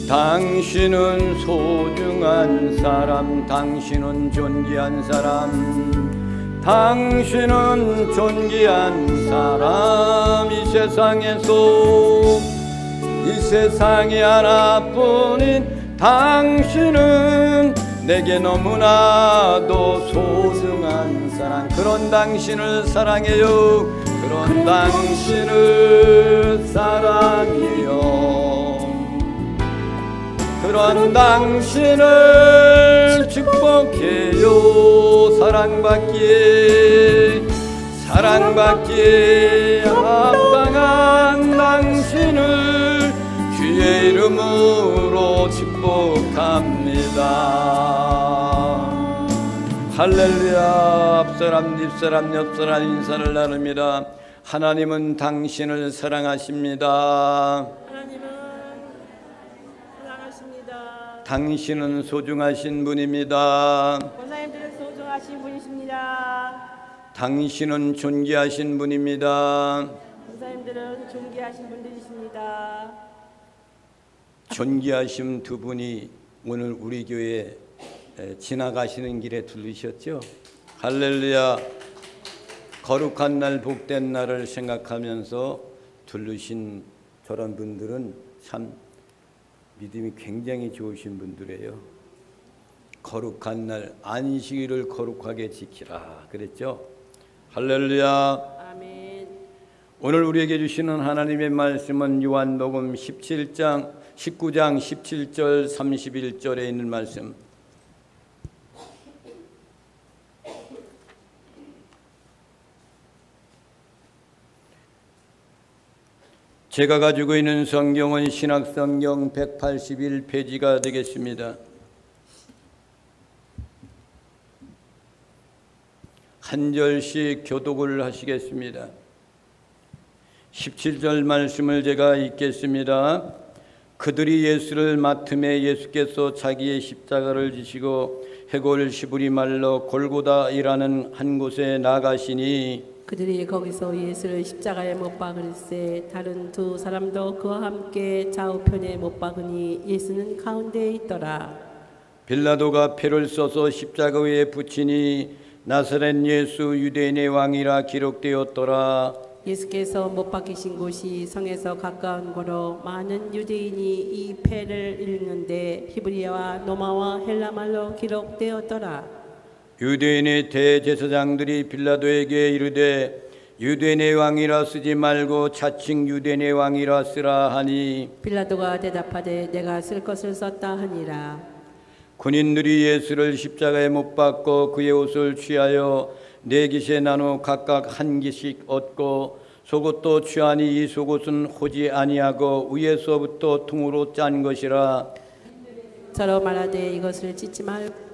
당신은 소중한 사람, 당신은 존귀한 사람, 당신은 존귀한 사람. 이 세상에 하나뿐인 당신은 내게 너무나도 소중한 사람. 그런 당신을 사랑해요. 그런 당신을 사랑해요. 그런 당신을 축복해요. 사랑받기에 합당한 당신을 주의 이름으로 축복합니다. 할렐루야. 앞사람 뒷사람 옆사람 인사를 나눕니다. 하나님은 당신을 사랑하십니다. 당신은 소중하신 분입니다. 권사님들은 소중하신 분이십니다. 당신은 존귀하신 분입니다. 권사님들은 존귀하신 분들이십니다. 존귀하신 두 분이 오늘 우리 교회에 지나가시는 길에 들르셨죠? 할렐루야. 거룩한 날 복된 날을 생각하면서 들르신 저런 분들은 참 믿음이 굉장히 좋으신 분들이에요. 거룩한 날 안식일을 거룩하게 지키라 그랬죠? 할렐루야. 아멘. 오늘 우리에게 주시는 하나님의 말씀은 요한복음 19장 17절 31절에 있는 말씀. 제가 가지고 있는 성경은 신학성경 181페이지가 되겠습니다. 한 절씩 교독을 하시겠습니다. 17절 말씀을 제가 읽겠습니다. 그들이 예수를 맡음에 예수께서 자기의 십자가를 지시고 해골 시부리 말로 골고다이라는 한 곳에 나가시니 그들이 거기서 예수를 십자가에 못 박을세 다른 두 사람도 그와 함께 좌우편에 못 박으니 예수는 가운데에 있더라. 빌라도가 표를 써서 십자가 위에 붙이니 나사렛 예수 유대인의 왕이라 기록되었더라. 예수께서 못 박히신 곳이 성에서 가까운 거로 많은 유대인이 이 표를 읽는데 히브리어와 로마와 헬라말로 기록되었더라. 유대인의 대제사장들이 빌라도에게 이르되 유대인의 왕이라 쓰지 말고 자칭 유대인의 왕이라 쓰라 하니 빌라도가 대답하되 내가 쓸 것을 썼다 하니라. 군인들이 예수를 십자가에 못 박고 그의 옷을 취하여 네 깃에 나누어 각각 한 깃씩 얻고 속옷도 취하니 이 속옷은 호지 아니하고 위에서부터 통으로 짠 것이라. 서로 말하되 이것을 찢지 말고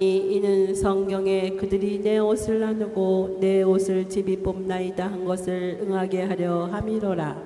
이는 성경에 그들이 내 옷을 나누고 내 옷을 집이 뽑나이다 한 것을 응하게 하려 함이로라.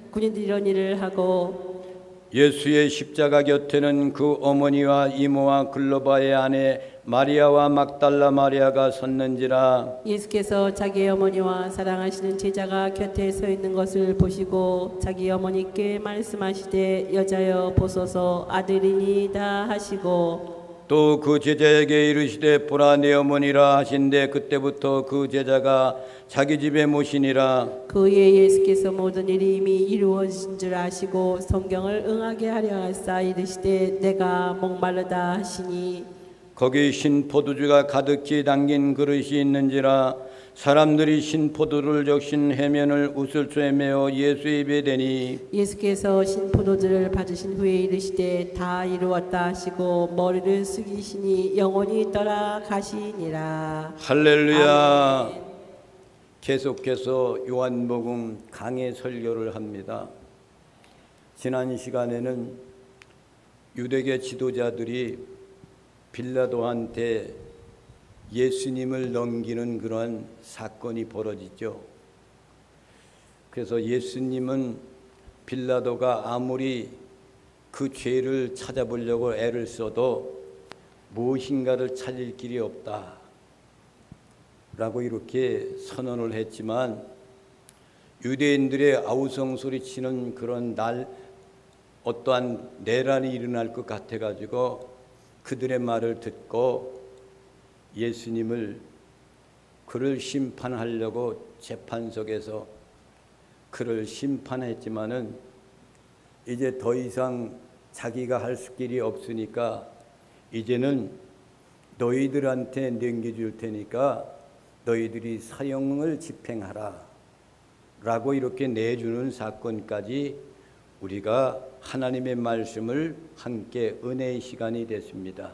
군인들이 이런 일을 하고 예수의 십자가 곁에는 그 어머니와 이모와 글로바의 아내 마리아와 막달라 마리아가 섰는지라. 예수께서 자기 어머니와 사랑하시는 제자가 곁에 서 있는 것을 보시고 자기 어머니께 말씀하시되 여자여 보소서 아들이니이다 하시고 또 그 제자에게 이르시되 보라 내 어머니라 하신데 그때부터 그 제자가 자기 집에 모시니라. 그의 예수께서 모든 일이 이미 이루어진 줄 아시고 성경을 응하게 하려 하사 이르시되 내가 목마르다 하시니 거기 신포도주가 가득히 담긴 그릇이 있는지라. 사람들이 신포도를 적신 해면을 우슬초에 메어 예수의 입에 대니 예수께서 신포도주를 받으신 후에 이르시되 다 이루었다 하시고 머리를 숙이시니 영원히 떠나가시니라. 할렐루야. 아멘. 계속해서 요한복음 강해 설교를 합니다. 지난 시간에는 유대계 지도자들이 빌라도한테 예수님을 넘기는 그러한 사건이 벌어지죠. 그래서 예수님은 빌라도가 아무리 그 죄를 찾아보려고 애를 써도 무엇인가를 찾을 길이 없다 라고 이렇게 선언을 했지만 유대인들의 아우성 소리치는 그런 어떠한 내란이 일어날 것 같아가지고 그들의 말을 듣고 예수님을 그를 심판하려고 재판석에서 그를 심판했지만은 이제 더 이상 자기가 할 길이 없으니까 이제는 너희들한테 넘겨줄 테니까 너희들이 사형을 집행하라 라고 이렇게 내주는 사건까지 우리가 하나님의 말씀을 함께 은혜의 시간이 됐습니다.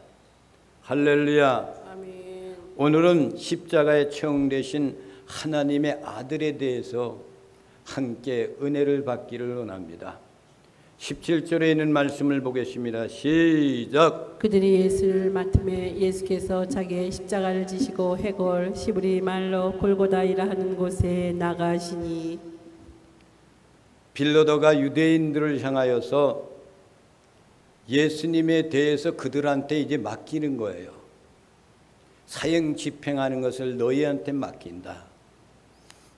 할렐루야. 아멘. 오늘은 십자가에 처형되신 하나님의 아들에 대해서 함께 은혜를 받기를 원합니다. 17절에 있는 말씀을 보겠습니다. 시작. 그들이 예수를 맡음에 예수께서 자기의 십자가를 지시고 해골 시브리 말로 골고다이라 하는 곳에 나가시니. 빌라도가 유대인들을 향하여서 예수님에 대해서 그들한테 이제 맡기는 거예요. 사형 집행하는 것을 너희한테 맡긴다.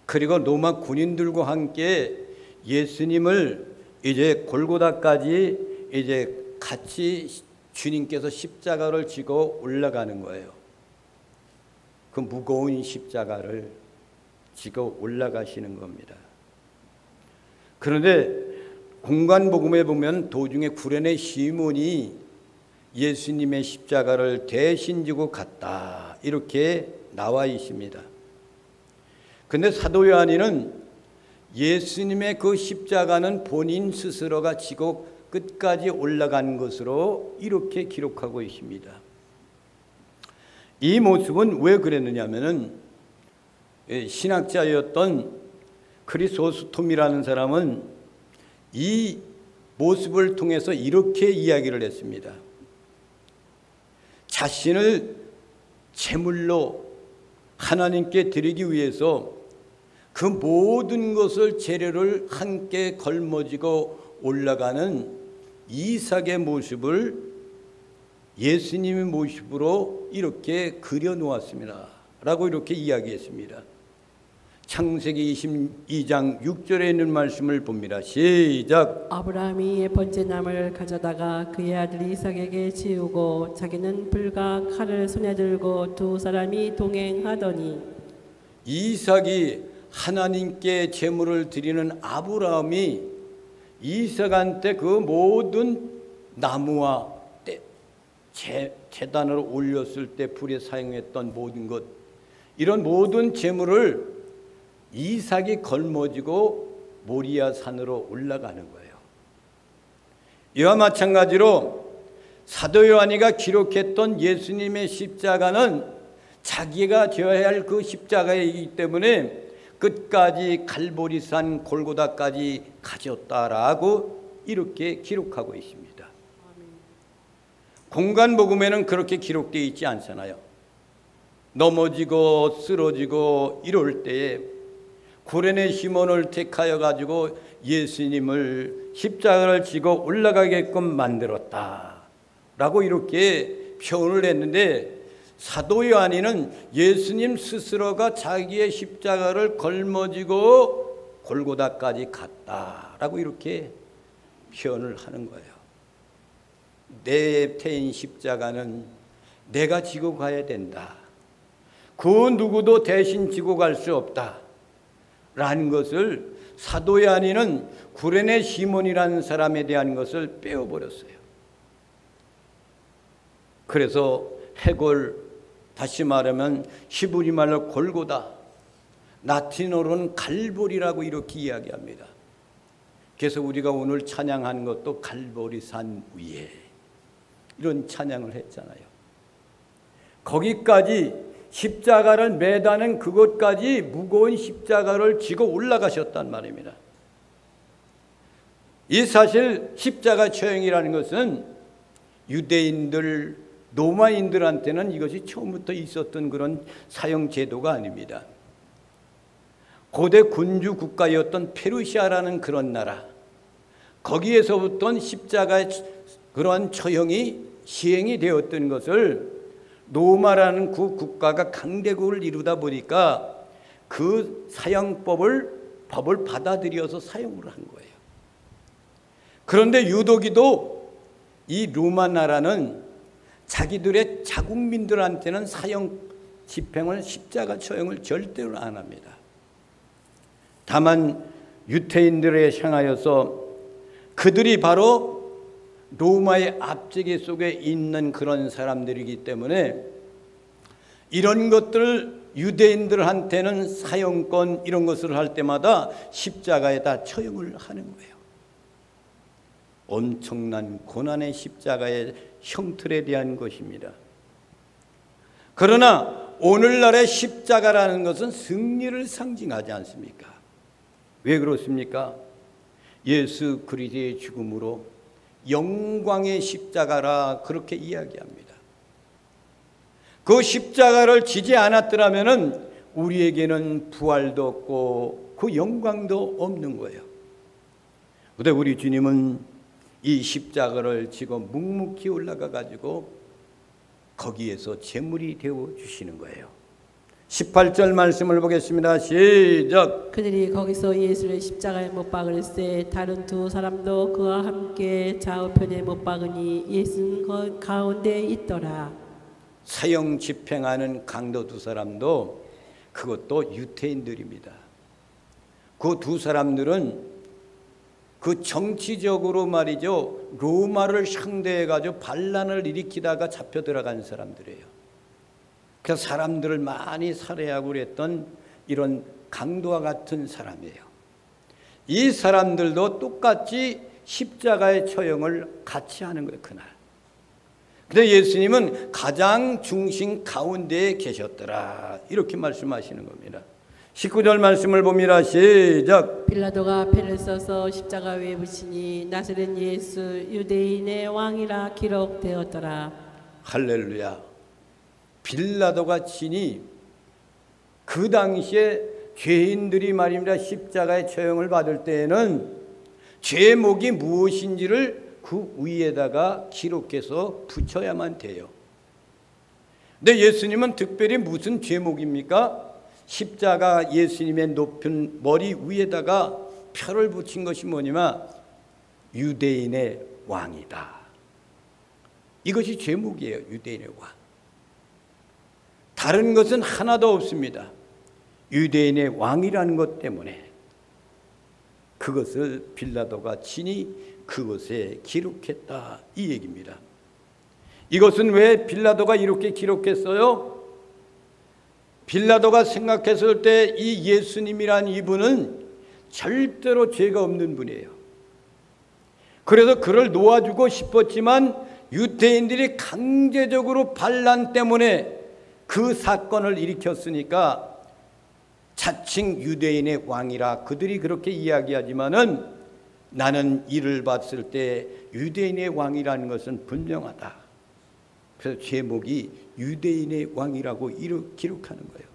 그리고 로마 군인들과 함께 예수님을 이제 골고다까지 이제 같이 주님께서 십자가를 지고 올라가는 거예요. 그 무거운 십자가를 지고 올라가시는 겁니다. 그런데 공관복음에 보면 도중에 구레네 시몬이 예수님의 십자가를 대신 지고 갔다 이렇게 나와 있습니다. 그런데 사도 요한이는 예수님의 그 십자가는 본인 스스로가 지고 끝까지 올라간 것으로 이렇게 기록하고 있습니다. 이 모습은 왜 그랬느냐면은 신학자였던 크리소스톰이라는 사람은 이 모습을 통해서 이렇게 이야기를 했습니다. 자신을 제물로 하나님께 드리기 위해서 그 모든 것을 재료를 함께 걸머지고 올라가는 이삭의 모습을 예수님의 모습으로 이렇게 그려놓았습니다. 라고 이렇게 이야기했습니다. 창세기 22장 6절에 있는 말씀을 봅니다. 시작. 아브라함이 예번째 나무를 가져다가 그의 아들 이삭에게 지우고 자기는 불과 칼을 손에 들고 두 사람이 동행하더니. 이삭이 하나님께 제물을 드리는 아브라함이 이삭한테 그 모든 나무와 제단을 올렸을 때 불에 사용했던 모든 것, 이런 모든 제물을 이삭이 걸머지고 모리아 산으로 올라가는 거예요. 이와 마찬가지로 사도 요한이가 기록했던 예수님의 십자가는 자기가 져야 할 그 십자가이기 때문에 끝까지 갈보리산 골고다까지 가졌다라고 이렇게 기록하고 있습니다. 공관복음에는 그렇게 기록되어 있지 않잖아요. 넘어지고 쓰러지고 이럴 때에 구레네 시몬을 택하여 가지고 예수님을 십자가를 지고 올라가게끔 만들었다 라고 이렇게 표현을 했는데, 사도 요한이는 예수님 스스로가 자기의 십자가를 걸머지고 골고다까지 갔다라고 이렇게 표현을 하는 거예요. 내 태인 십자가는 내가 지고 가야 된다. 그 누구도 대신 지고 갈 수 없다 라는 것을 사도 요한이는 구레네 시몬이라는 사람에 대한 것을 빼어버렸어요. 그래서 해골, 다시 말하면 히브리 말로 골고다, 라틴어로는 갈보리라고 이렇게 이야기합니다. 그래서 우리가 오늘 찬양하는 것도 갈보리산 위에 이런 찬양을 했잖아요. 거기까지 십자가를 매다는 그것까지 무거운 십자가를 지고 올라가셨단 말입니다. 이 사실 십자가 처형이라는 것은 유대인들, 로마인들한테는 이것이 처음부터 있었던 그런 사형 제도가 아닙니다. 고대 군주 국가였던 페르시아라는 그런 나라, 거기에서부터 십자가의 그러한 처형이 시행이 되었던 것을 로마라는 그 국가가 강대국을 이루다 보니까 그 사형법을 받아들여서 사용을 한 거예요. 그런데 유독이도 이 로마 나라는 자기들의 자국민들한테는 사형 집행을, 십자가 처형을 절대로 안 합니다. 다만 유태인들에 향하여서 그들이 바로 로마의 압제계 속에 있는 그런 사람들이기 때문에 이런 것들을 유대인들한테는 사형권 이런 것을 할 때마다 십자가에다 처형을 하는 거예요. 엄청난 고난의 십자가의 형틀에 대한 것입니다. 그러나 오늘날의 십자가라는 것은 승리를 상징하지 않습니까? 왜 그렇습니까? 예수 그리스도의 죽음으로 영광의 십자가라 그렇게 이야기합니다. 그 십자가를 지지 않았더라면 우리에게는 부활도 없고 그 영광도 없는 거예요. 그런데 우리 주님은 이 십자가를 지고 묵묵히 올라가 가지고 거기에서 제물이 되어 주시는 거예요. 18절 말씀을 보겠습니다. 시작. 그들이 거기서 예수를 십자가에 못 박을세 다른 두 사람도 그와 함께 좌우편에 못 박으니 예수는 그 가운데 있더라. 사형 집행하는 강도 두 사람도 그것도 유태인들입니다. 그 두 사람들은 그 정치적으로 말이죠, 로마를 상대해 가지고 반란을 일으키다가 잡혀 들어간 사람들이에요. 그래서 사람들을 많이 살해하고 그랬던 이런 강도와 같은 사람이에요. 이 사람들도 똑같이 십자가의 처형을 같이 하는 거예요, 그날. 근데 예수님은 가장 중심 가운데에 계셨더라 이렇게 말씀하시는 겁니다. 19절 말씀을 봅니다. 시작. 빌라도가 패를 써서 십자가 위에 붙이니 나사렛 예수 유대인의 왕이라 기록되었더라. 할렐루야. 빌라도가 치니 그 당시에 죄인들이 말입니다 십자가의 처형을 받을 때에는 죄목이 무엇인지를 그 위에다가 기록해서 붙여야만 돼요. 근데 예수님은 특별히 무슨 죄목입니까? 십자가 예수님의 높은 머리 위에다가 표를 붙인 것이 뭐냐면 유대인의 왕이다. 이것이 죄목이에요. 유대인의 왕. 다른 것은 하나도 없습니다. 유대인의 왕이라는 것 때문에 그것을 빌라도가 친히 그것에 기록했다 이 얘기입니다. 이것은 왜 빌라도가 이렇게 기록했어요? 빌라도가 생각했을 때 이 예수님이란 이분은 절대로 죄가 없는 분이에요. 그래서 그를 놓아주고 싶었지만 유대인들이 강제적으로 반란 때문에 그 사건을 일으켰으니까 자칭 유대인의 왕이라 그들이 그렇게 이야기하지만은 나는 이를 봤을 때 유대인의 왕이라는 것은 분명하다. 그래서 제목이 유대인의 왕이라고 기록하는 거예요.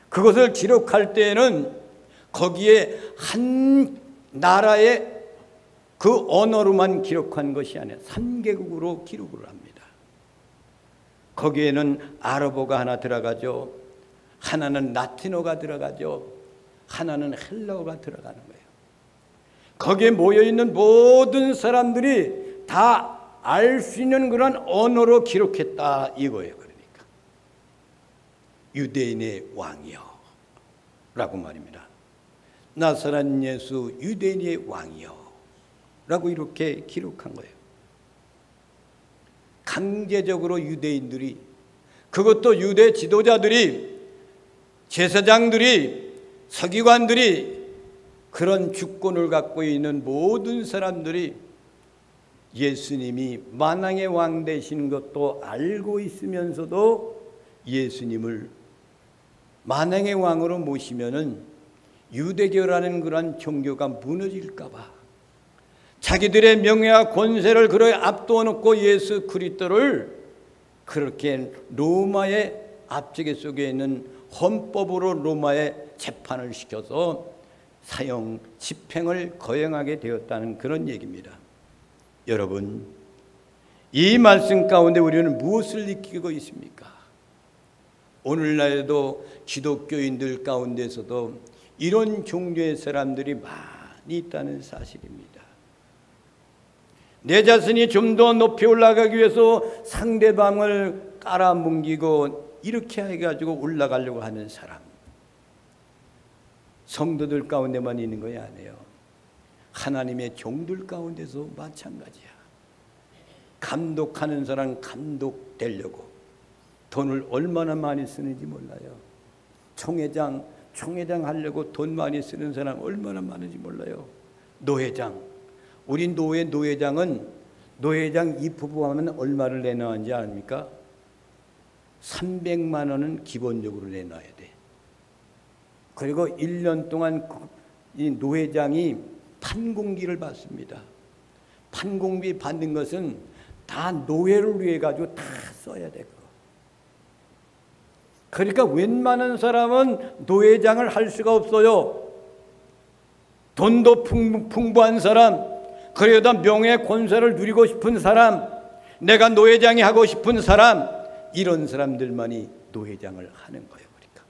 그것을 기록할 때에는 거기에 한 나라의 그 언어로만 기록한 것이 아니라 3개국으로 기록을 합니다. 거기에는 아랍어가 하나 들어가죠. 하나는 라틴어가 들어가죠. 하나는 헬라어가 들어가는 거예요. 거기에 모여있는 모든 사람들이 다 알 수 있는 그런 언어로 기록했다 이거예요. 그러니까 유대인의 왕이여 라고 말입니다. 나사렛 예수 유대인의 왕이여 라고 이렇게 기록한 거예요. 강제적으로 유대인들이, 그것도 유대 지도자들이, 제사장들이, 서기관들이, 그런 주권을 갖고 있는 모든 사람들이 예수님이 만왕의 왕 되신 것도 알고 있으면서도 예수님을 만왕의 왕으로 모시면은 유대교라는 그런 종교가 무너질까 봐 자기들의 명예와 권세를 그렇게 앞두어 놓고 예수 그리스도를 그렇게 로마의 압제계 속에 있는 헌법으로 로마에 재판을 시켜서 사형 집행을 거행하게 되었다는 그런 얘기입니다. 여러분, 이 말씀 가운데 우리는 무엇을 느끼고 있습니까? 오늘날에도 기독교인들 가운데서도 이런 종류의 사람들이 많이 있다는 사실입니다. 내 자신이 좀 더 높이 올라가기 위해서 상대방을 깔아뭉개고 이렇게 해가지고 올라가려고 하는 사람, 성도들 가운데만 있는 거야 아니에요. 하나님의 종들 가운데서 마찬가지야. 감독하는 사람 감독되려고 돈을 얼마나 많이 쓰는지 몰라요. 총회장 하려고 돈 많이 쓰는 사람 얼마나 많은지 몰라요. 노회장, 우리 노회장은 노회장 입후보하면 얼마를 내놔야지 아닙니까? 300만 원은 기본적으로 내놔야 돼. 그리고 1년 동안 이 노회장이 판공비를 받습니다. 판공비 받는 것은 다 노회를 위해 가지고 다 써야 돼. 그러니까 웬만한 사람은 노회장을 할 수가 없어요. 돈도 풍부한 사람, 그러다 명예 권세를 누리고 싶은 사람, 내가 노회장이 하고 싶은 사람, 이런 사람들만이 노회장을 하는 거예요. 그러니까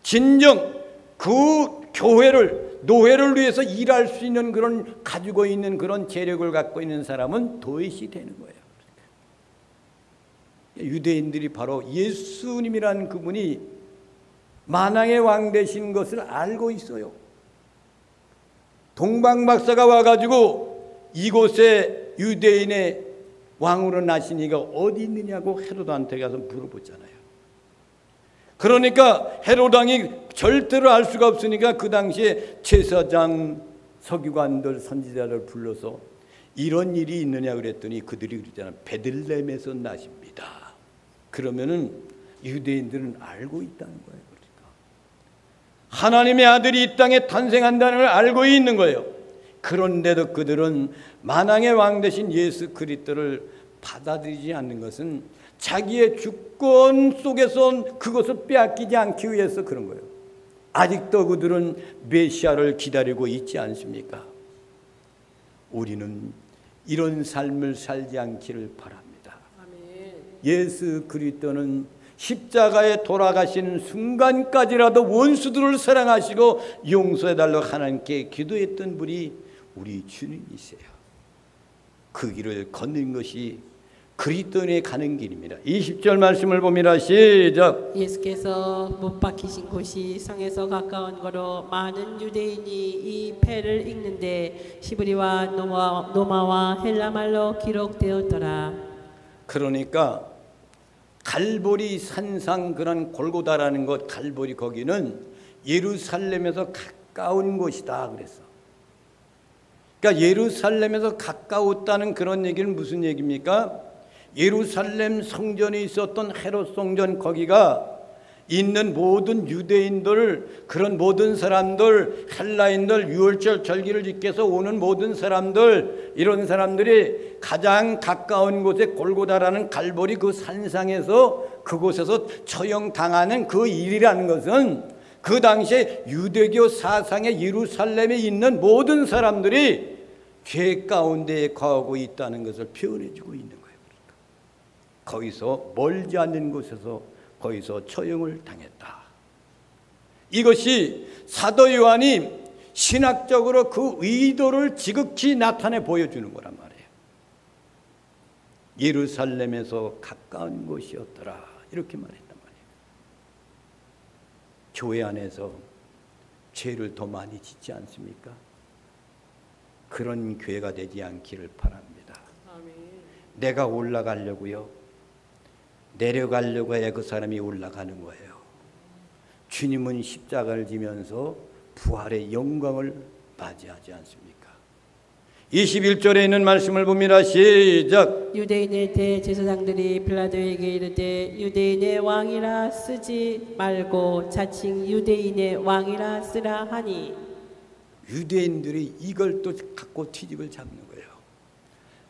진정 그 노회를 위해서 일할 수 있는 그런 가지고 있는 그런 재력을 갖고 있는 사람은 도외시 되는 거예요. 유대인들이 바로 예수님이라는 그분이 만왕의 왕 되신 것을 알고 있어요. 동방박사가 와가지고 이곳에 유대인의 왕으로 나신 이가 어디 있느냐고 헤로드한테 가서 물어보잖아요. 그러니까 헤로당이 절대로 알 수가 없으니까 그 당시에 제사장, 서기관들, 선지자를 불러서 이런 일이 있느냐 그랬더니 그들이 그러잖아요. 베들레헴에서 나십니다. 그러면은 유대인들은 알고 있다는 거예요. 그러니까 하나님의 아들이 이 땅에 탄생한다는 걸 알고 있는 거예요. 그런데도 그들은 만왕의 왕 되신 예수 그리스도를 받아들이지 않는 것은 자기의 주권 속에서 그것을 빼앗기지 않기 위해서 그런 거예요. 아직도 그들은 메시아를 기다리고 있지 않습니까? 우리는 이런 삶을 살지 않기를 바랍니다. 예수 그리스도는 십자가에 돌아가시는 순간까지라도 원수들을 사랑하시고 용서해달라고 하나님께 기도했던 분이 우리 주님이세요. 그 길을 걷는 것이 그리스도인의 가는 길입니다. 20절 말씀을 봅니다. 시작. 예수께서 못 박히신 곳이 성에서 가까운 거로 많은 유대인이 이 패를 읽는데 히브리와 노마와 헬라말로 기록되었더라. 그러니까 갈보리 산상 그런 골고다라는 것, 갈보리 거기는 예루살렘에서 가까운 곳이다 그랬어. 그러니까 예루살렘에서 가까웠다는 그런 얘기는 무슨 얘기입니까? 예루살렘 성전에 있었던 헤롯 성전 거기가 있는 모든 유대인들, 그런 모든 사람들, 헬라인들, 유월절 절기를 지켜서 오는 모든 사람들, 이런 사람들이 가장 가까운 곳에 골고다라는 갈보리 그 산상에서 그곳에서 처형당하는 그 일이라는 것은 그 당시에 유대교 사상의 예루살렘에 있는 모든 사람들이 죄 가운데에 거하고 있다는 것을 표현해주고 있는 거예요. 거기서 멀지 않는 곳에서 거기서 처형을 당했다. 이것이 사도 요한이 신학적으로 그 의도를 지극히 나타내 보여주는 거란 말이에요. 예루살렘에서 가까운 곳이었더라 이렇게 말했단 말이에요. 교회 안에서 죄를 더 많이 짓지 않습니까? 그런 교회가 되지 않기를 바랍니다. 아멘. 내가 올라가려고요, 내려가려고 해야 그 사람이 올라가는 거예요. 주님은 십자가를 지면서 부활의 영광을 맞이하지 않습니까? 21절에 있는 말씀을 봅니다. 시작. 유대인의 대제사장들이 빌라도에게 이르되 유대인의 왕이라 쓰지 말고 자칭 유대인의 왕이라 쓰라 하니, 유대인들이 이걸 또 갖고 트집을 잡는 거예요.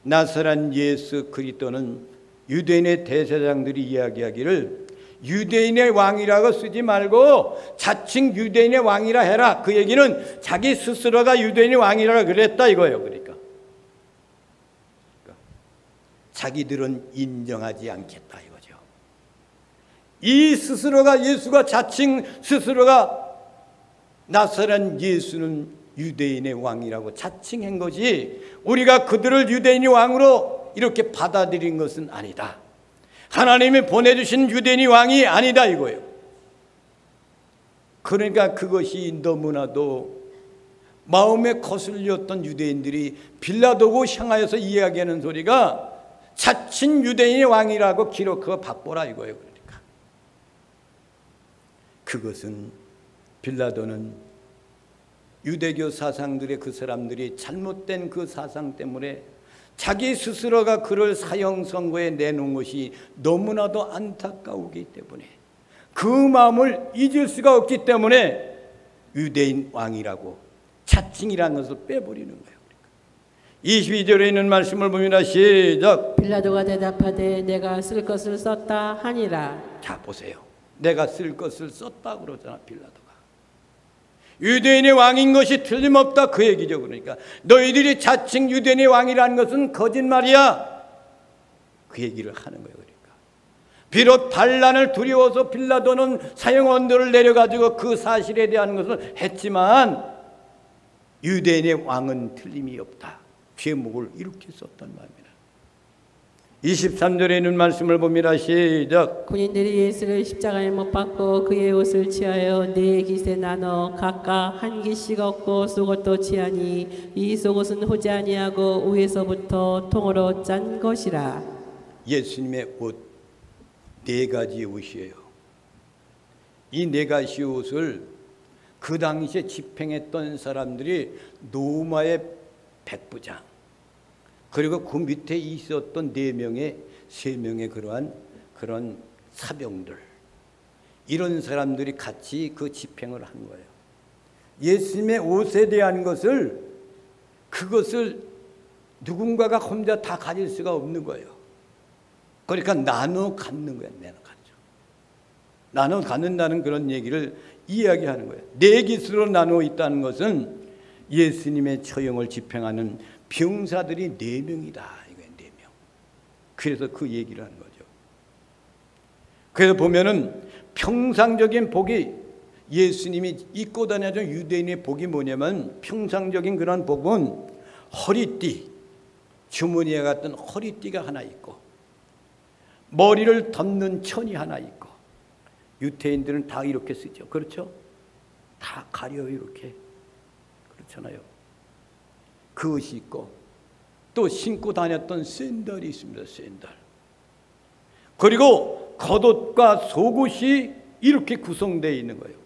나사렛 예수 그리스도는 유대인의 대제사장들이 이야기하기를 유대인의 왕이라고 쓰지 말고 자칭 유대인의 왕이라 해라. 그 얘기는 자기 스스로가 유대인의 왕이라 그랬다 이거예요. 그러니까 자기들은 인정하지 않겠다 이거죠. 이 스스로가 예수가 자칭 스스로가 나사렛 예수는 유대인의 왕이라고 자칭한 것이 우리가 그들을 유대인의 왕으로 이렇게 받아들인 것은 아니다. 하나님이 보내주신 유대인의 왕이 아니다 이거예요. 그러니까 그것이 너무나도 마음에 거슬렸던 유대인들이 빌라도고 향하여서 이야기하는 소리가 자칭 유대인의 왕이라고 기록하고 바꿔라 이거예요. 그러니까 그것은 빌라도는 유대교 사상들의 그 사람들이 잘못된 그 사상 때문에 자기 스스로가 그를 사형 선고에 내놓은 것이 너무나도 안타까우기 때문에 그 마음을 잊을 수가 없기 때문에 유대인 왕이라고 자칭이라는 것을 빼버리는 거예요. 22절에 있는 말씀을 보면 시작. 빌라도가 대답하되 내가 쓸 것을 썼다 하니라. 자 보세요. 내가 쓸 것을 썼다 그러잖아 빌라도가. 유대인의 왕인 것이 틀림없다 그 얘기죠. 그러니까 너희들이 자칭 유대인의 왕이라는 것은 거짓말이야 그 얘기를 하는 거예요. 그러니까 비록 반란을 두려워서 빌라도는 사형 언도를 내려가지고 그 사실에 대한 것을 했지만 유대인의 왕은 틀림이 없다. 죄목을 이렇게 썼단 말입니다. 23절에 있는 말씀을 보미라 시작. 군인들이 예수를 십자가에 못 박고 그의 옷을 취하여 네 깃에 나눠 각각 한 깃씩 얻고 속옷도 취하니 이 속옷은 호지 아니하고 위에서부터 통으로 짠 것이라. 예수님의 옷 네 가지 옷이에요. 이 네 가지 옷을 그 당시에 집행했던 사람들이 노마의 백부장 그리고 그 밑에 있었던 세 명의 그런 사병들 이런 사람들이 같이 그 집행을 한 거예요. 예수님의 옷에 대한 그것을 누군가가 혼자 다 가질 수가 없는 거예요. 그러니까 나눠 갖는 거예요. 나눠 갖는다는 그런 얘기를 이야기하는 거예요. 네 깃으로 나누어 있다는 것은 예수님의 처형을 집행하는 병사들이 4명이다. 이거예요. 4명. 그래서 그 얘기를 하는 거죠. 그래서 보면은 평상적인 복이 예수님이 입고 다녔던 유대인의 복이 뭐냐면 평상적인 그런 복은 허리띠, 주머니에 같은 허리띠가 하나 있고 머리를 덮는 천이 하나 있고 유태인들은 다 이렇게 쓰죠. 그렇죠? 다 가려 이렇게. 그렇잖아요. 그것이 있고 또 신고 다녔던 샌들이 있습니다. 샌들. 그리고 겉옷과 속옷이 이렇게 구성되어 있는 거예요.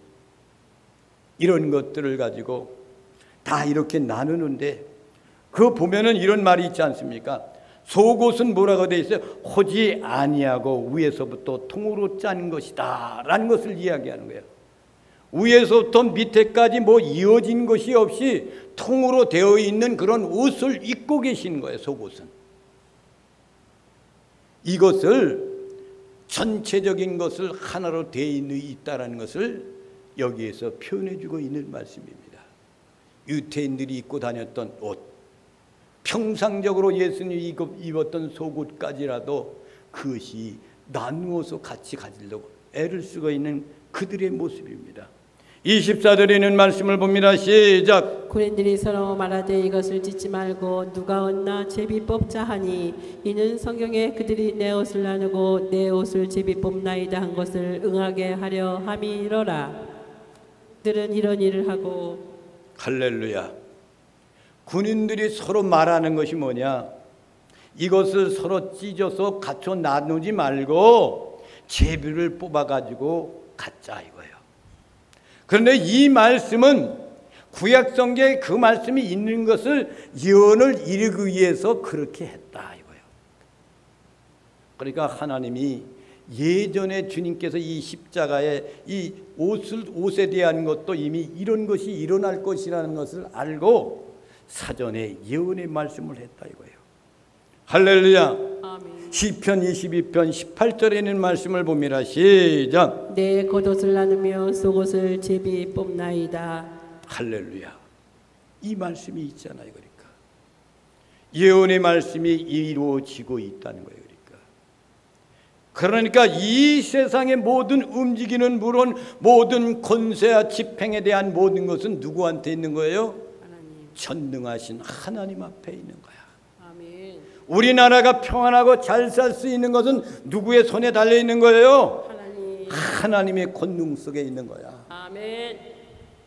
이런 것들을 가지고 다 이렇게 나누는데 그거 보면은 이런 말이 있지 않습니까? 속옷은 뭐라고 되어 있어요? 호지 아니하고 위에서부터 통으로 짠 것이다 라는 것을 이야기하는 거예요. 위에서부터 밑에까지 이어진 것이 없이 통으로 되어 있는 그런 옷을 입고 계신 거예요. 속옷은. 이것을 전체적인 것을 하나로 되어 있다라는 것을 여기에서 표현해 주고 있는 말씀입니다. 유태인들이 입고 다녔던 옷, 평상적으로 예수님이 입었던 속옷까지라도 그것이 나누어서 같이 가지려고 애를 쓰고 있는 그들의 모습입니다. 24절에 있는 말씀을 봅니다. 시작. 군인들이 서로 말하되 이것을 찢지 말고 누가 얻나 제비 뽑자 하니 이는 성경에 그들이 내 옷을 나누고 내 옷을 제비 뽑나이다 한 것을 응하게 하려 함이로라. 그들은 이런 일을 하고 할렐루야. 군인들이 서로 말하는 것이 뭐냐? 이것을 서로 찢어서 갖춰 나누지 말고 제비를 뽑아가지고 갖자 이거예요. 그런데 이 말씀은 구약성경에 그 말씀이 있는 것을 예언을 이루기 위해서 그렇게 했다 이거예요. 그러니까 하나님이 예전에 주님께서 이 십자가에 이 옷에 대한 것도 이미 이런 것이 일어날 것이라는 것을 알고 사전에 예언의 말씀을 했다 이거예요. 할렐루야. 아멘. 시편 22편 18절에 있는 말씀을 봅니다. 시작. 내 겉옷을 나누며 속옷을 제비 뽑나이다. 할렐루야. 이 말씀이 있잖아요. 그러니까 예언의 말씀이 이루어지고 있다는 거예요. 그러니까 이 세상의 모든 움직이는 물론 모든 권세와 집행에 대한 모든 것은 누구한테 있는 거예요? 전능하신 하나님 앞에 있는 거야. 아멘. 우리나라가 평안하고 잘 살 수 있는 것은 누구의 손에 달려 있는 거예요? 하나님. 하나님의 권능 속에 있는 거야. 아멘.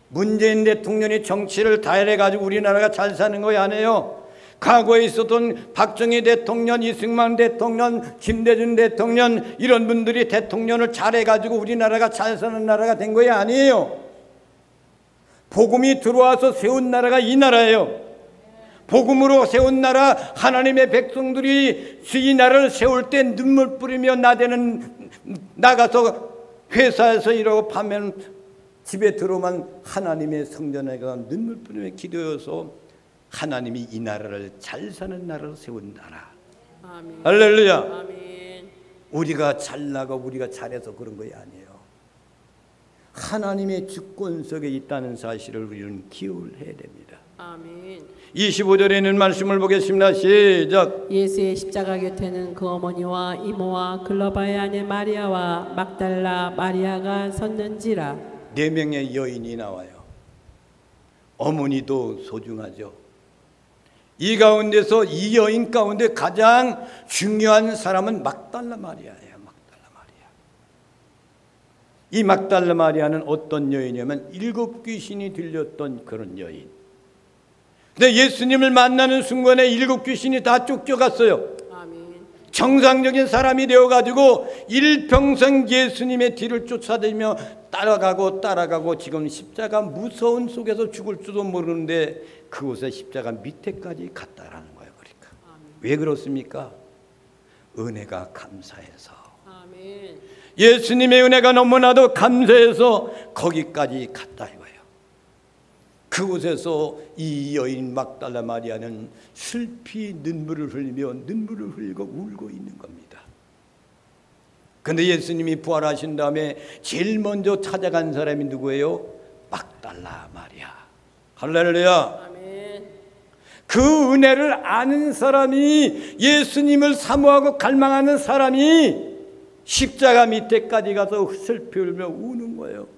문재인 대통령이 정치를 다 해가지고 우리나라가 잘 사는 거야, 아니에요? 과거에 있었던 박정희 대통령, 이승만 대통령, 김대중 대통령 이런 분들이 대통령을 잘해가지고 우리나라가 잘 사는 나라가 된 거야, 아니에요? 복음이 들어와서 세운 나라가 이 나라예요. 복음으로 세운 나라, 하나님의 백성들이 이 나라를 세울 때 눈물 뿌리며 나가서 회사에서 이러고 밤에는 집에 들어오면 하나님의 성전에 가서 눈물 뿌리며 기도해서 하나님이 이 나라를 잘 사는 나라로 세운 나라. 아멘. 할렐루야. 아멘. 우리가 잘나고 우리가 잘해서 그런 것이 아니에요. 하나님의 주권 속에 있다는 사실을 우리는 기억을 해야 됩니다. 아멘. 25절에 있는 말씀을 보겠습니다. 시작. 예수의 십자가 곁에는 그 어머니와 이모와 글로바의 아내 마리아와 막달라 마리아가 섰는지라. 4명의 여인이 나와요. 어머니도 소중하죠. 이 가운데서 이 여인 가운데 가장 중요한 사람은 막달라 마리아예요. 막달라 마리아. 이 막달라 마리아는 어떤 여인이냐면 7 귀신이 들렸던 그런 여인. 근데 예수님을 만나는 순간에 7 귀신이 다 쫓겨갔어요. 아멘. 정상적인 사람이 되어가지고 일평생 예수님의 뒤를 쫓아다니며 따라가고 지금 십자가 무서운 속에서 죽을지도 모르는데 그곳에 십자가 밑에까지 갔다라는 거예요. 그러니까 왜 그렇습니까? 은혜가 감사해서. 아멘. 예수님의 은혜가 너무나도 감사해서 거기까지 갔다 이거예요. 그곳에서 이 여인 막달라 마리아는 슬피 눈물을 흘리며 눈물을 흘리고 울고 있는 겁니다. 그런데 예수님이 부활하신 다음에 제일 먼저 찾아간 사람이 누구예요? 막달라 마리아. 할렐루야. 아멘. 그 은혜를 아는 사람이, 예수님을 사모하고 갈망하는 사람이 십자가 밑에까지 가서 슬피 울며 우는 거예요.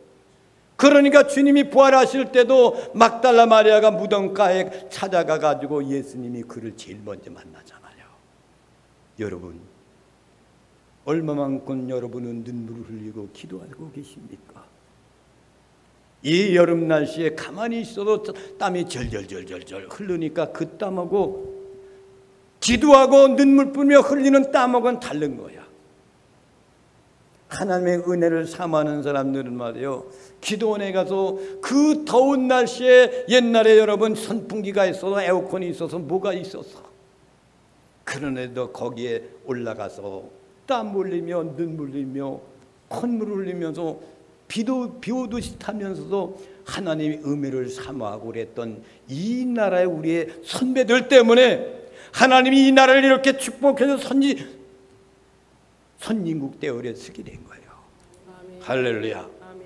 그러니까 주님이 부활하실 때도 막달라 마리아가 무덤가에 찾아가 가지고 예수님이 그를 제일 먼저 만나잖아요. 여러분, 얼마만큼 여러분은 눈물을 흘리고 기도하고 계십니까? 이 여름 날씨에 가만히 있어도 땀이 절절절절절 흐르니까 그 땀하고 기도하고 눈물 뿌리며 흘리는 땀하고는 다른 거야. 하나님의 은혜를 사모하는 사람들은 말이에요, 기도원에 가서 그 더운 날씨에, 옛날에 여러분 선풍기가 있어서 에어컨이 있어서 뭐가 있어서, 그런데도 거기에 올라가서 땀 흘리며 눈물 흘리며 콧물 흘리면서 비 오듯이 타면서도 하나님의 은혜를 사모하고 그랬던 이 나라의 우리의 선배들 때문에 하나님이 이 나라를 이렇게 축복해서 선진국 대열에 서게 된 거예요. 아멘. 할렐루야. 아멘.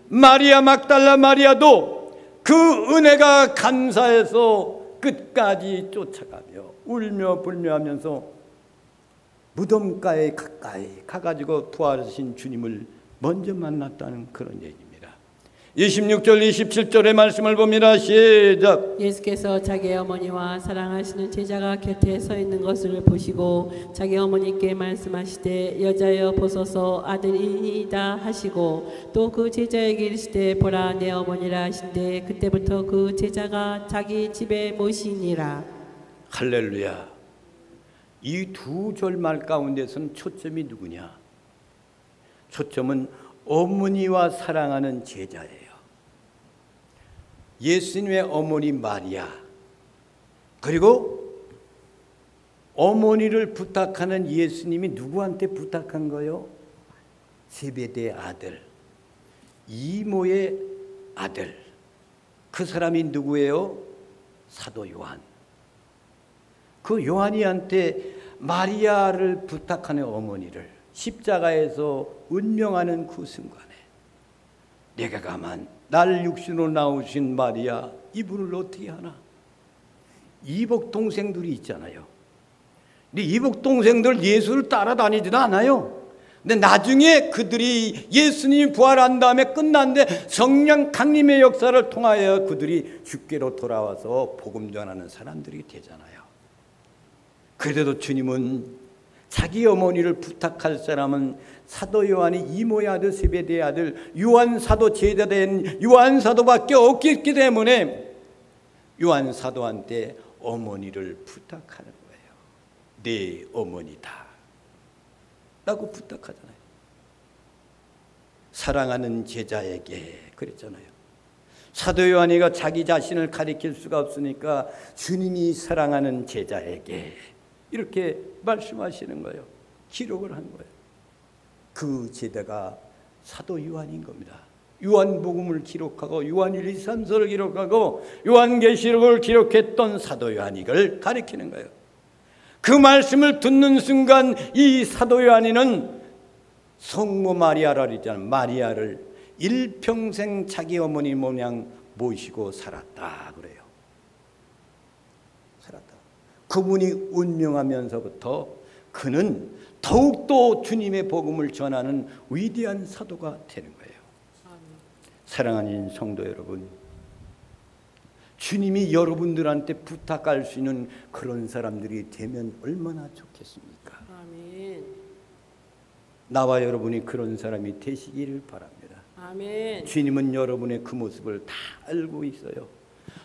마리아 막달라 마리아도 그 은혜가 감사해서 끝까지 쫓아가며 울며 불며하면서 무덤가에 가까이 가가지고 부활하신 주님을 먼저 만났다는 그런 얘기입니다. 26절 27절의 말씀을 봅니다. 시작. 예수께서 자기 어머니와 사랑하시는 제자가 곁에 서 있는 것을 보시고 자기 어머니께 말씀하시되 여자여 보소서 아들이니이다 하시고 또 그 제자에게 이르시되 보라 내 어머니라 하신대 그때부터 그 제자가 자기 집에 모시니라. 할렐루야. 이 2절 말 가운데서는 초점이 누구냐? 초점은 어머니와 사랑하는 제자예요. 예수님의 어머니 마리아, 그리고 어머니를 부탁하는 예수님이 누구한테 부탁한 거요? 세베대의 아들, 이모의 아들. 그 사람이 누구예요? 사도 요한. 그 요한이한테 마리아를 부탁하는 어머니를 십자가에서 운명하는 그 순간에 내가 가만 날 육신으로 나오신 마리아 이분을 어떻게 하나? 이복 동생들이 있잖아요. 근데 이복 동생들 예수를 따라다니지도 않아요. 근데 나중에 그들이 예수님이 부활한 다음에 끝났는데 성령 강림의 역사를 통하여 그들이 주께로 돌아와서 복음 전하는 사람들이 되잖아요. 그래도 주님은 자기 어머니를 부탁할 사람은 사도 요한이 이모의 아들 세베대의 아들 요한 사도 제자된 요한 사도밖에 없기 때문에 요한 사도한테 어머니를 부탁하는 거예요. 내 어머니다 라고 부탁하잖아요. 사랑하는 제자에게 그랬잖아요. 사도 요한이가 자기 자신을 가리킬 수가 없으니까 주님이 사랑하는 제자에게 이렇게 말씀하시는 거예요. 기록을 한 거예요. 그 제자가 사도 요한인 겁니다. 요한복음을 기록하고 요한 1, 2, 3서를 기록하고 요한계시록을 기록했던 사도 요한이를 가리키는 거예요. 그 말씀을 듣는 순간 이 사도 요한이는 성모 마리아를 있잖아요. 마리아를 일평생 자기 어머니 모양 모시고 살았다 그래요. 살았다. 그분이 운명하면서부터 그는 더욱더 주님의 복음을 전하는 위대한 사도가 되는 거예요. 사랑하는 성도 여러분, 주님이 여러분들한테 부탁할 수 있는 그런 사람들이 되면 얼마나 좋겠습니까? 아멘. 나와 여러분이 그런 사람이 되시기를 바랍니다. 아멘. 주님은 여러분의 그 모습을 다 알고 있어요.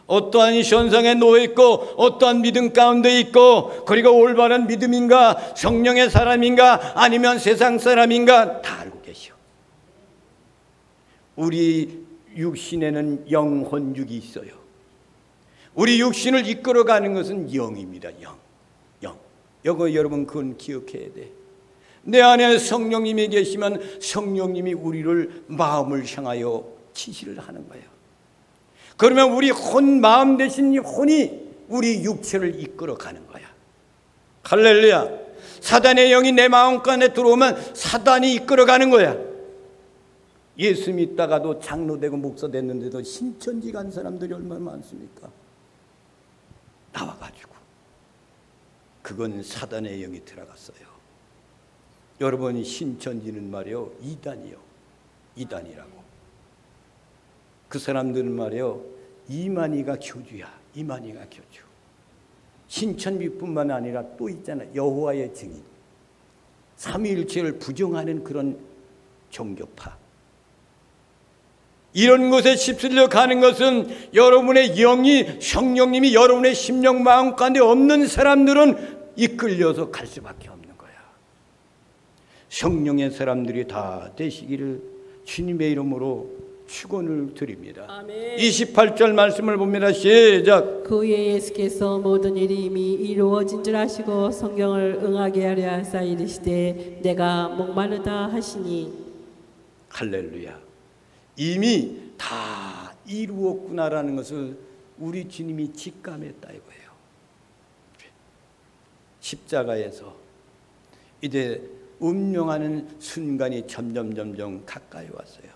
어떠한 현상에 놓여 있고 어떠한 믿음 가운데 있고 그리고 올바른 믿음인가 성령의 사람인가 아니면 세상 사람인가 다 알고 계셔. 우리 육신에는 영혼육이 있어요. 우리 육신을 이끌어가는 것은 영입니다. 영. 여러분 그건 기억해야 돼. 내 안에 성령님이 계시면 성령님이 우리를 마음을 향하여 지시를 하는 거예요. 그러면 우리 마음 대신 혼이 우리 육체를 이끌어가는 거야. 할렐루야. 사단의 영이 내 마음간에 들어오면 사단이 이끌어가는 거야. 예수 믿다가도 장로 되고 목사 됐는데도 신천지 간 사람들이 얼마나 많습니까? 나와가지고 그건 사단의 영이 들어갔어요. 여러분 신천지는 말이요 이단이라고. 그 사람들은 말이요 이만희가 교주야. 이만희가 교주. 신천지뿐만 아니라 또 있잖아요. 여호와의 증인. 삼위일체를 부정하는 그런 종교파. 이런 곳에 휩쓸려 가는 것은 여러분의 영이 성령님이 여러분의 심령 마음 가운데 없는 사람들은 이끌려서 갈 수밖에 없는 거야. 성령의 사람들이 다 되시기를 주님의 이름으로 축원을 드립니다. 아멘. 28절 말씀을 봅니다. 시작. 그 후에 예수께서 모든 일이 이미 이루어진 줄 아시고 성경을 응하게 하려 하사 이르시되 내가 목마르다 하시니. 할렐루야. 이미 다 이루었구나라는 것을 우리 주님이 직감했다 이거예요. 십자가에서 이제 운명하는 순간이 점점 가까이 왔어요.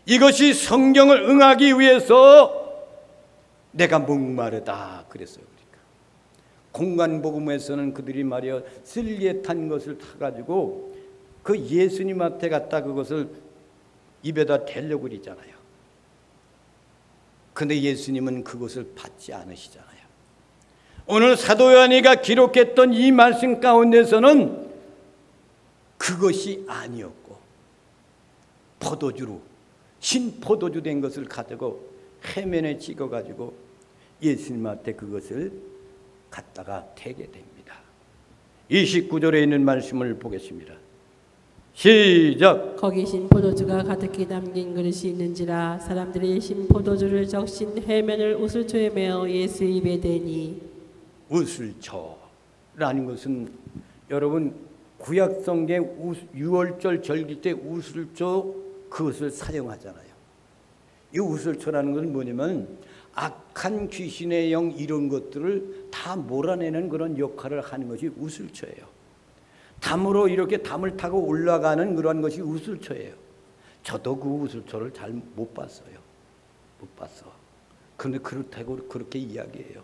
이것이 성경을 응하기 위해서 내가 목마르다 그랬어요. 그러니까 공간복음에서는 그들이 말이야 쓸개 탄 것을 타가지고 그 예수님한테 갖다 그것을 입에다 대려고 그러잖아요. 그런데 예수님은 그것을 받지 않으시잖아요. 오늘 사도 요한이가 기록했던 이 말씀 가운데서는 그것이 아니었고 포도주로 신포도주 된 것을 가지고 해면에 찍어가지고 예수님한테 그것을 갖다가 대게 됩니다. 29절에 있는 말씀을 보겠습니다. 시작. 거기 신포도주가 가득히 담긴 그릇이 있는지라 사람들이 신포도주를 적신 해면을 우슬초에 메어 예수 입에 대니. 우슬초라는 것은 여러분 구약성경 유월절 절기 때 우슬초 그것을 사용하잖아요. 이 우슬초라는 것은 뭐냐면 악한 귀신의 영 이런 것들을 다 몰아내는 그런 역할을 하는 것이 우슬초예요. 담으로 이렇게 담을 타고 올라가는 그런 것이 우슬초예요. 저도 그 우슬초를 잘 못 봤어요. 못 봤어. 그런데 그렇다고 그렇게 이야기해요.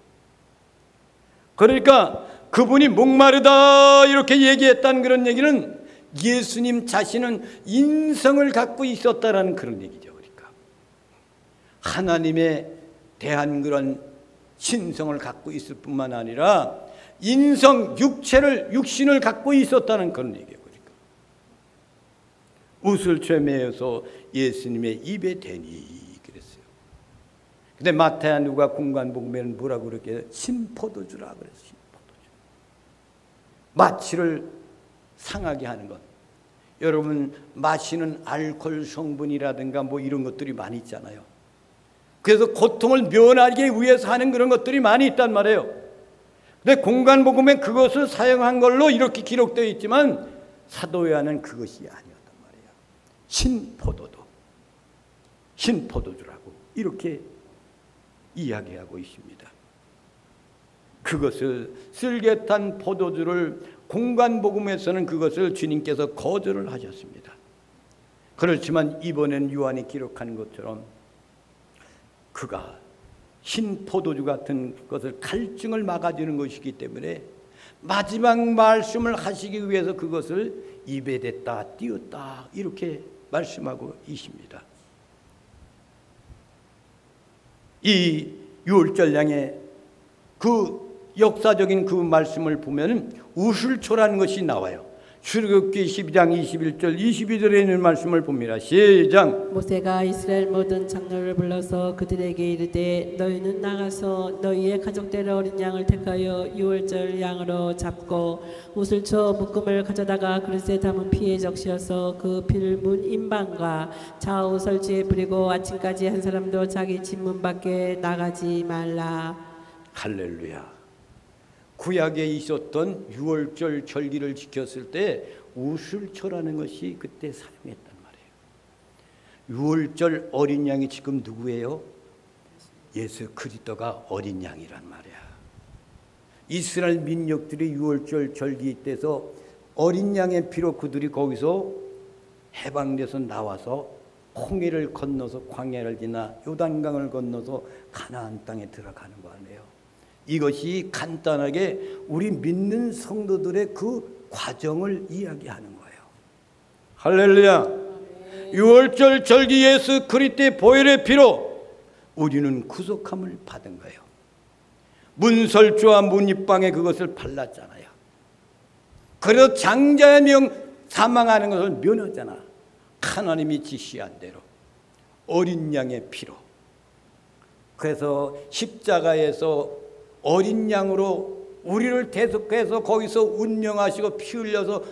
그러니까 그분이 목마르다 이렇게 얘기했다는 그런 얘기는 예수님 자신은 인성을 갖고 있었다라는 그런 얘기죠. 그러니까 하나님에 대한 그런 신성을 갖고 있을 뿐만 아니라 인성, 육신을 갖고 있었다는 그런 얘기예요. 그러니까 웃을 죄매어서 예수님의 입에 대니 그랬어요. 근데 마태와 누가 공관복음에는 뭐라고 그렇게 신포도주라 그랬어요. 신포도주. 마취를 상하게 하는 것. 여러분 마시는 알코올 성분이라든가 뭐 이런 것들이 많이 있잖아요. 그래서 고통을 면하기 위해서 하는 그런 것들이 많이 있단 말이에요. 근데 공관복음에 그것을 사용한 걸로 이렇게 기록되어 있지만 사도 요한은 그것이 아니었단 말이에요. 신포도주라고 이렇게 이야기하고 있습니다. 그것을 쓸개탄 포도주를 공관복음에서는 그것을 주님께서 거절을 하셨습니다. 그렇지만 이번엔 요한이 기록한 것처럼 그가 신포도주 같은 것을 갈증을 막아주는 것이기 때문에 마지막 말씀을 하시기 위해서 그것을 입에 댔다 띄었다 이렇게 말씀하고 있습니다. 이 유월절량의 그 역사적인 그 말씀을 보면 우슬초라는 것이 나와요. 출애굽기 12장 21절 22절에 있는 말씀을 봅니다. 시작. 모세가 이스라엘 모든 장로를 불러서 그들에게 이르되 너희는 나가서 너희의 가족들의 어린 양을 택하여 유월절 양으로 잡고 우슬초 묶음을 가져다가 그릇에 담은 피에 적시어서 그 피를 문 임방과 좌우 설치에 뿌리고 아침까지 한 사람도 자기 집 문 밖에 나가지 말라. 할렐루야. 구약에 있었던 유월절 절기를 지켰을 때 우슬초라는 것이 그때 사용했단 말이에요. 유월절 어린 양이 지금 누구예요? 예수 그리스도가 어린 양이란 말이야. 이스라엘 민족들이 유월절 절기 때서 어린 양의 피로 그들이 거기서 해방돼서 나와서 홍해를 건너서 광야를 지나 요단강을 건너서 가나안 땅에 들어가는 거 아니에요. 이것이 간단하게 우리 믿는 성도들의 그 과정을 이야기하는 거예요. 할렐루야. 유월절 절기 예수 그리스도의 보혈의 피로 우리는 구속함을 받은 거예요. 문설주와 문입방에 그것을 발랐잖아요. 그래서 장자의 명 사망하는 것을 면하잖아. 하나님이 지시한 대로 어린 양의 피로. 그래서 십자가에서 어린 양으로 우리를 대속해서 거기서 운명하시고 피 흘려서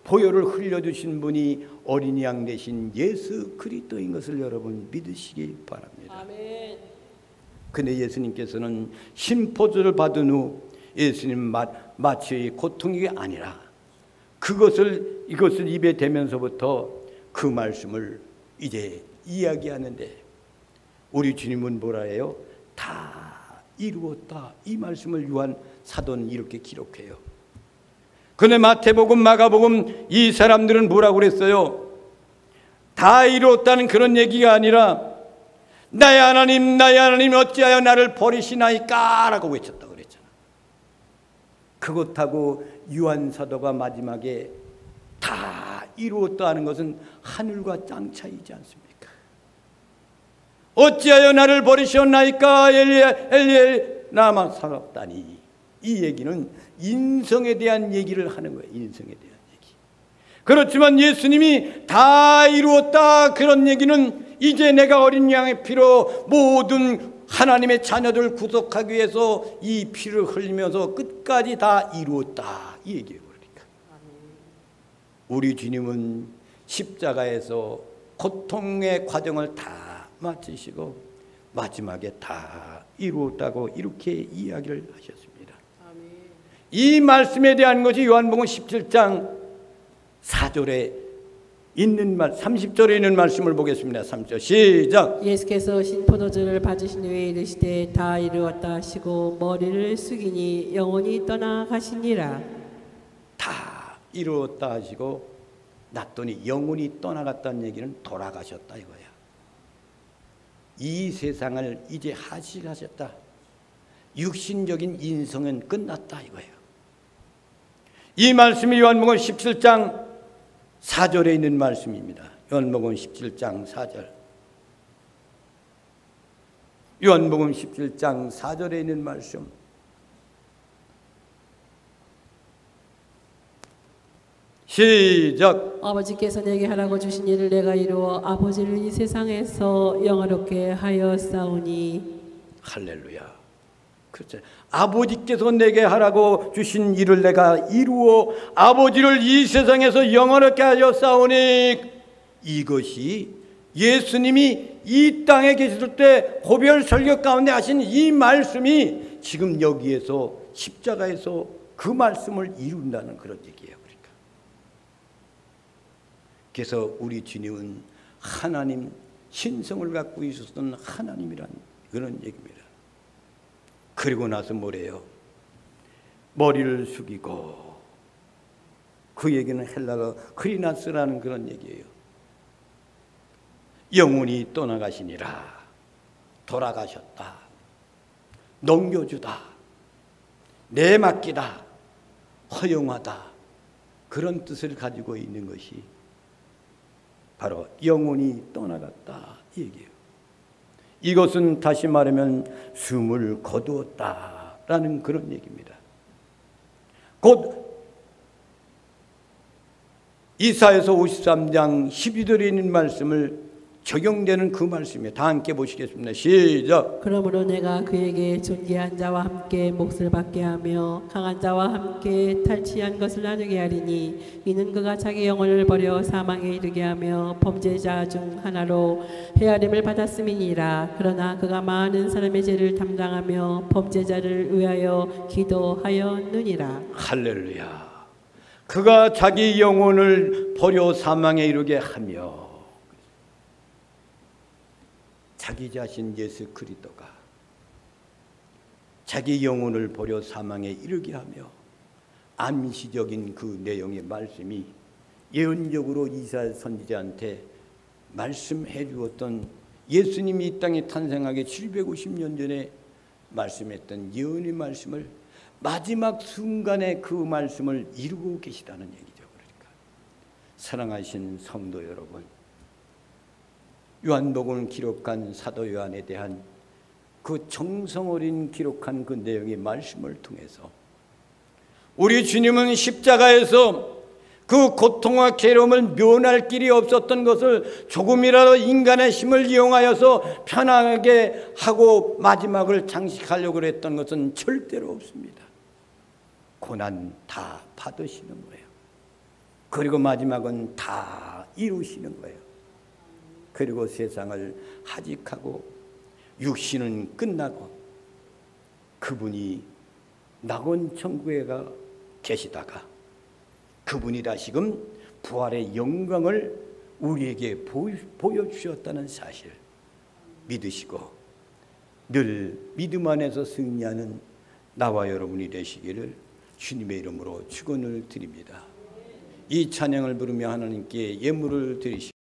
보혈을 흘려주신 분이 어린 양 대신 예수 그리스도인 것을 여러분 믿으시기 바랍니다. 아멘. 근데 예수님께서는 신포도를 받은 후 예수님 마치 고통이 아니라 이것을 입에 대면서부터 그 말씀을 이제 이야기하는데 우리 주님은 뭐라 해요? 다 이루었다. 이 말씀을 요한 사도는 이렇게 기록해요. 그런데 마태복음, 마가복음 이 사람들은 뭐라고 그랬어요? 다 이루었다는 그런 얘기가 아니라 나의 하나님 어찌하여 나를 버리시나이까 라고 외쳤다고 그랬잖아. 그것하고 요한 사도가 마지막에 다 이루었다 하는 것은 하늘과 땅 차이지 않습니까? 어찌하여 나를 버리셨나이까 엘리엘 나만 살았다니. 이 얘기는 인성에 대한 얘기를 하는 거예요. 인성에 대한 얘기. 그렇지만 예수님이 다 이루었다 그런 얘기는 이제 내가 어린 양의 피로 모든 하나님의 자녀들 구속하기 위해서 이 피를 흘리면서 끝까지 다 이루었다 이 얘기예요. 그러니까 우리 주님은 십자가에서 고통의 과정을 다 마치시고 마지막에 다 이루었다고 이렇게 이야기를 하셨습니다. 아멘. 이 말씀에 대한 것이 요한복음 17장 4절에 있는 30절에 있는 말씀을 보겠습니다. 3절 시작. 예수께서 신포도주를 받으신 후에 이르시되 다 이루었다 하시고 머리를 숙이니 영혼이 떠나가시니라. 다 이루었다 하시고 놨더니 영혼이 떠나갔다는 얘기는 돌아가셨다 이거야. 이 세상을 이제 하실하셨다. 육신적인 인성은 끝났다 이거예요. 이 말씀이 요한복음 17장 4절에 있는 말씀입니다. 요한복음 17장 4절. 요한복음 17장 4절에 있는 말씀. 시작. 아버지께서 내게 하라고 주신 일을 내가 이루어 아버지를 이 세상에서 영화롭게 하였사오니. 할렐루야. 그렇죠. 아버지께서 내게 하라고 주신 일을 내가 이루어 아버지를 이 세상에서 영원하게 하였사오니. 이것이 예수님이 이 땅에 계실 때 고별 설교 가운데 하신 이 말씀이 지금 여기에서 십자가에서 그 말씀을 이룬다는 그런 얘기예요. 그러니까. 그래서 우리 주님은 하나님 신성을 갖고 있었던 하나님이란 그런 얘기입니다. 그리고 나서 뭐래요? 머리를 숙이고, 그 얘기는 헬라어 크리나스라는 그런 얘기예요. 영혼이 떠나가시니라. 돌아가셨다. 넘겨주다. 내맡기다. 허용하다. 그런 뜻을 가지고 있는 것이 바로 영혼이 떠나갔다 이 얘기예요. 이것은 다시 말하면 숨을 거두었다라는 그런 얘기입니다. 곧 이사야서 53장 12절에 있는 말씀을 적용되는 그 말씀이에요. 다 함께 보시겠습니다. 시작. 그러므로 내가 그에게 존귀한 자와 함께 몫을 받게 하며 강한 자와 함께 탈취한 것을 나누게 하리니 이는 그가 자기 영혼을 버려 사망에 이르게 하며 범죄자 중 하나로 헤아림을 받았음이니라. 그러나 그가 많은 사람의 죄를 담당하며 범죄자를 위하여 기도하였느니라. 할렐루야. 그가 자기 영혼을 버려 사망에 이르게 하며, 자기 자신 예수 그리스도가 자기 영혼을 버려 사망에 이르게 하며, 암시적인 그 내용의 말씀이 예언적으로 이사야 선지자한테 말씀해 주었던, 예수님이 이 땅에 탄생하기 750년 전에 말씀했던 예언의 말씀을 마지막 순간에 그 말씀을 이루고 계시다는 얘기죠. 그러니까 사랑하신 성도 여러분, 요한복음을 기록한 사도 요한에 대한 그 정성 어린 기록한 그 내용의 말씀을 통해서 우리 주님은 십자가에서 그 고통과 괴로움을 면할 길이 없었던 것을 조금이라도 인간의 힘을 이용하여서 편하게 하고 마지막을 장식하려고 했던 것은 절대로 없습니다. 고난 다 받으시는 거예요. 그리고 마지막은 다 이루시는 거예요. 그리고 세상을 하직하고 육신은 끝나고 그분이 낙원 천국에 가 계시다가 그분이 다시금 부활의 영광을 우리에게 보여주셨다는 사실 믿으시고 늘 믿음 안에서 승리하는 나와 여러분이 되시기를 주님의 이름으로 축원을 드립니다. 이 찬양을 부르며 하나님께 예물을 드리시고